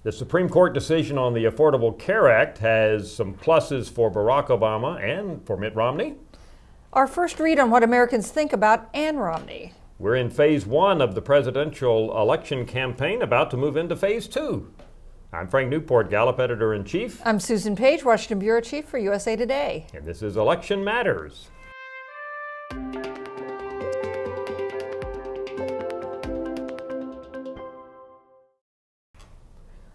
The Supreme Court decision on the Affordable Care Act has some pluses for Barack Obama and for Mitt Romney. Our first read on what Americans think about Ann Romney. We're in phase 1 of the presidential election campaign, about to move into phase 2. I'm Frank Newport, Gallup editor-in-chief. I'm Susan Page, Washington bureau chief for USA Today. And this is Election Matters.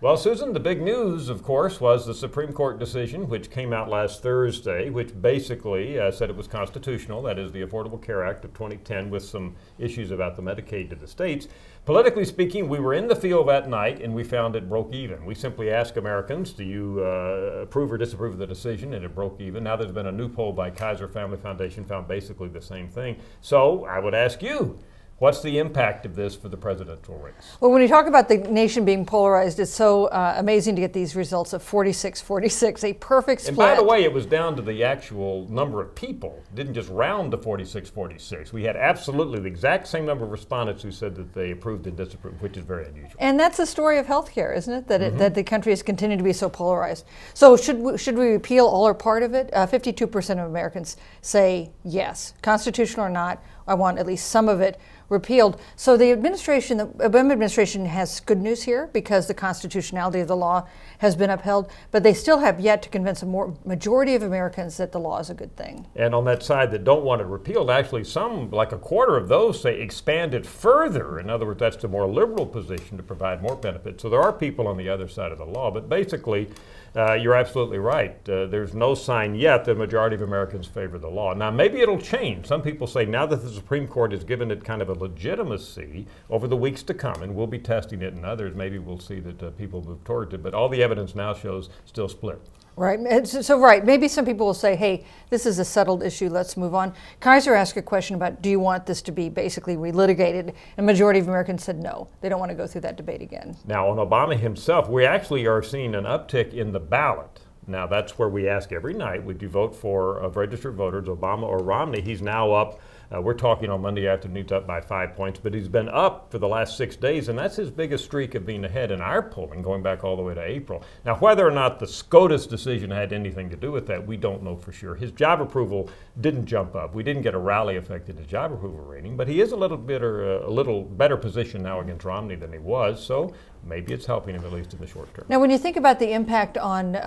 Well, Susan, the big news, of course, was the Supreme Court decision, which came out last Thursday, which basically said it was constitutional, that is the Affordable Care Act of 2010, with some issues about the Medicaid to the states. Politically speaking, we were in the field that night and we found it broke even. We simply asked Americans, do you approve or disapprove of the decision, and it broke even. Now there's been a new poll by Kaiser Family Foundation, found basically the same thing. So I would ask you, what's the impact of this for the presidential race? Well, when you talk about the nation being polarized, it's so amazing to get these results of 46-46, a perfect split. And by the way, it was down to the actual number of people. It didn't just round to 46-46. We had absolutely the exact same number of respondents who said that they approved and disapproved, which is very unusual. And that's the story of healthcare, isn't it? That, that the country has continued to be so polarized. So should we repeal all or part of it? 52% of Americans say yes. Constitutional or not, I want at least some of it repealed. So the administration, the Obama administration, has good news here because the constitutionality of the law has been upheld, but they still have yet to convince a majority of Americans that the law is a good thing. And on that side that don't want it repealed, actually some, like a quarter of those, say expand it further. In other words, that's the more liberal position to provide more benefits. So there are people on the other side of the law, but basically you're absolutely right. There's no sign yet that the majority of Americans favor the law. Now, maybe it'll change. Some people say now that the Supreme Court has given it kind of a legitimacy over the weeks to come, and we'll be testing it, and others, maybe we'll see that people move towards it. But all the evidence now shows still split. Right. So right. Maybe some people will say, hey, this is a settled issue. Let's move on. Kaiser asked a question about, do you want this to be basically relitigated? And a majority of Americans said no. They don't want to go through that debate again. Now, on Obama himself, we actually are seeing an uptick in the ballot. Now, that's where we ask every night, would you vote for registered voters, Obama or Romney? He's now up. We're talking on Monday afternoon, he's up by 5 points, but he's been up for the last 6 days, and that's his biggest streak of being ahead in our polling, going back all the way to April. Now, whether or not the SCOTUS decision had anything to do with that, we don't know for sure. His job approval didn't jump up. We didn't get a rally effect in his job approval rating, but he is a little better position now against Romney than he was, so maybe it's helping him at least in the short term. Now, when you think about the impact on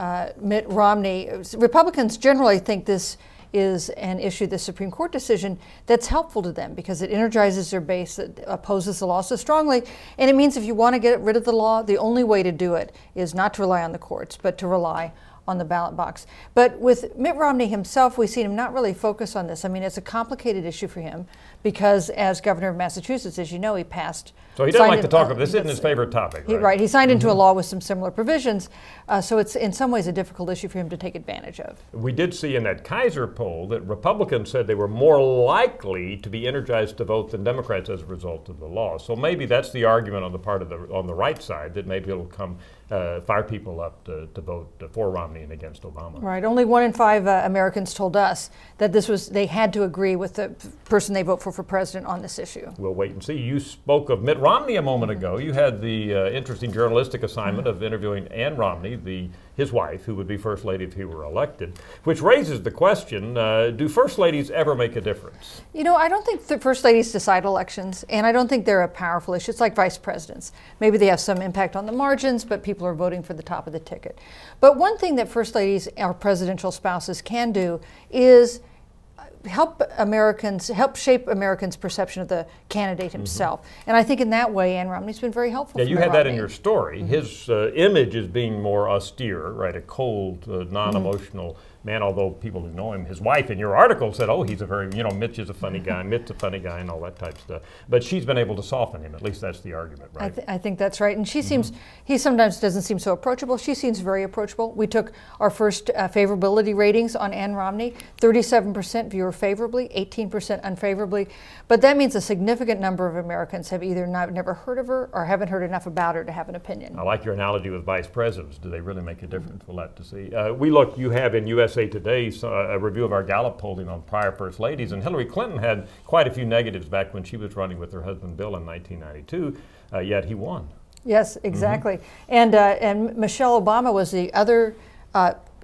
Mitt Romney, Republicans generally think this is an issue, the Supreme Court decision, that's helpful to them because it energizes their base that opposes the law so strongly. And it means if you want to get rid of the law, the only way to do it is not to rely on the courts, but to rely on the ballot box. But with Mitt Romney himself, we've seen him not really focus on this. I mean, it's a complicated issue for him because as governor of Massachusetts, as you know, he passed. So he doesn't like to talk about this. This isn't his favorite topic, right? Right. He signed into a law with some similar provisions. So it's in some ways a difficult issue for him to take advantage of. We did see in that Kaiser poll that Republicans said they were more likely to be energized to vote than Democrats as a result of the law. So maybe that's the argument on the part of on the right side, that maybe it'll come fire people up to vote for Romney and against Obama. Right. Only 1 in 5 Americans told us that they had to agree with the person they vote for president on this issue. We'll wait and see. You spoke of Mitt Romney a moment ago. You had the interesting journalistic assignment of interviewing Ann Romney, his wife, who would be First Lady if he were elected, which raises the question, do First Ladies ever make a difference? You know, I don't think the First Ladies decide elections, and I don't think they're a powerful issue. It's like Vice Presidents. Maybe they have some impact on the margins, but people are voting for the top of the ticket. But one thing that First Ladies, our presidential spouses, can do is help shape Americans' perception of the candidate himself. And I think in that way, Ann Romney's been very helpful. Yeah, you had that in your story. His image is being more austere, right? A cold, non-emotional man, although people who know him, his wife in your article said, oh, he's a very, Mitch is a funny guy, Mitt's a funny guy, and all that type of stuff. But she's been able to soften him. At least that's the argument, right? I think that's right. And she seems, he sometimes doesn't seem so approachable. She seems very approachable. We took our first favorability ratings on Ann Romney. 37% view her favorably, 18% unfavorably. But that means a significant number of Americans have either never heard of her or haven't heard enough about her to have an opinion. I like your analogy with vice presidents. Do they really make a difference? We'll have to see. You have in USA Today a review of our Gallup polling on prior First Ladies, and Hillary Clinton had quite a few negatives back when she was running with her husband Bill in 1992, yet he won. Yes, exactly. And Michelle Obama was the other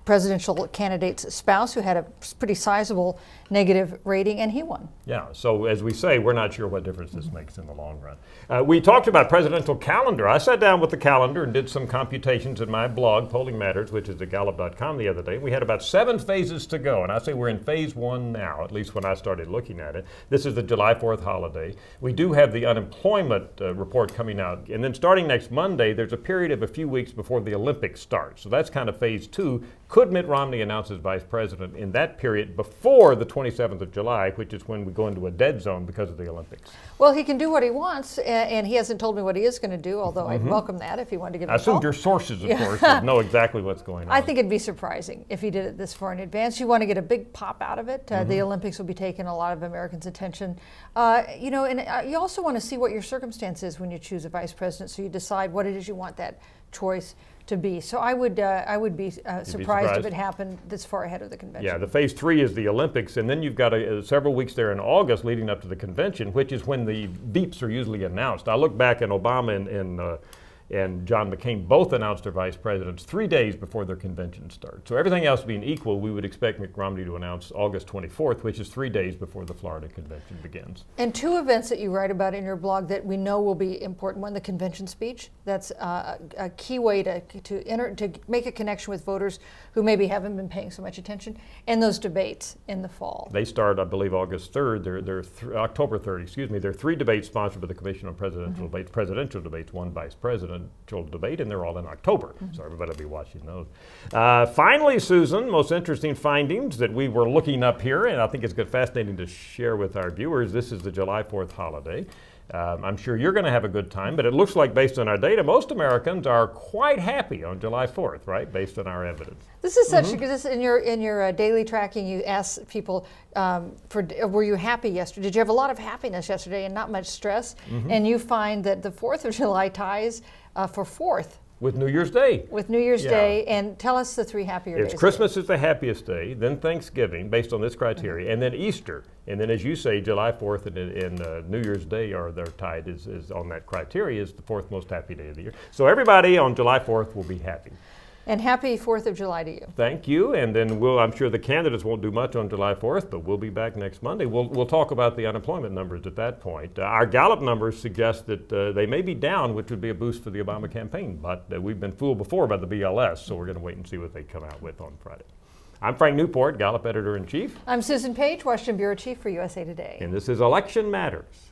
presidential candidate's spouse who had a pretty sizable negative rating, and he won. Yeah, so as we say, we're not sure what difference this makes in the long run. We talked about presidential calendar. I sat down with the calendar and did some computations in my blog, Polling Matters, which is at Gallup.com the other day. We had about 7 phases to go, and I say we're in phase 1 now, at least when I started looking at it. This is the July 4th holiday. We do have the unemployment report coming out, and then starting next Monday, there's a period of a few weeks before the Olympics start. So that's kind of phase 2. Could Mitt Romney announce as vice president in that period before the 27th of July, which is when we go into a dead zone because of the Olympics? Well, he can do what he wants, and he hasn't told me what he is going to do, although I'd welcome that if he wanted to give me a call. I assume your sources, of course, would know exactly what's going on. I think it'd be surprising if he did it this far in advance. You want to get a big pop out of it. The Olympics will be taking a lot of Americans' attention. You know, and you also want to see what your circumstance is when you choose a vice president, so you decide what it is you want that choice to be. So I would be surprised if it happened this far ahead of the convention. Yeah, the phase 3 is the Olympics, and then you've got several weeks there in August leading up to the convention, which is when the beeps are usually announced. I look back, and Obama and John McCain both announced their vice presidents 3 days before their convention starts. So everything else being equal, we would expect Mitt Romney to announce August 24th, which is 3 days before the Florida convention begins. And 2 events that you write about in your blog that we know will be important. One, the convention speech. That's a key way to make a connection with voters who maybe haven't been paying so much attention. And those debates in the fall. They start, I believe, August 3rd. They're October 3rd, excuse me. There are 3 debates sponsored by the Commission on Presidential Debates. Presidential debates, 1 vice presidential debate, and they're all in October. So everybody will be watching those. Finally, Susan, most interesting findings that we were looking up here, and I think it's fascinating to share with our viewers. This is the July 4th holiday. I'm sure you're going to have a good time, but it looks like based on our data, most Americans are quite happy on July 4th, right? Based on our evidence. This is such because in your daily tracking, you ask people, were you happy yesterday? Did you have a lot of happiness yesterday and not much stress? And you find that the 4th of July ties for 4th. With New Year's Day. With New Year's Day, and tell us the 3 happier days. It's Christmas is the happiest day, then Thanksgiving, based on this criteria, and then Easter. And then, as you say, July 4th and New Year's Day are they're tied is on that criteria is the 4th most happy day of the year. So everybody on July 4th will be happy. And happy 4th of July to you. Thank you. And then I'm sure the candidates won't do much on July 4th, but we'll be back next Monday. We'll talk about the unemployment numbers at that point. Our Gallup numbers suggest that they may be down, which would be a boost for the Obama campaign. But we've been fooled before by the BLS, so we're going to wait and see what they come out with on Friday. I'm Frank Newport, Gallup Editor-in-Chief. I'm Susan Page, Washington Bureau Chief for USA Today. And this is Election Matters.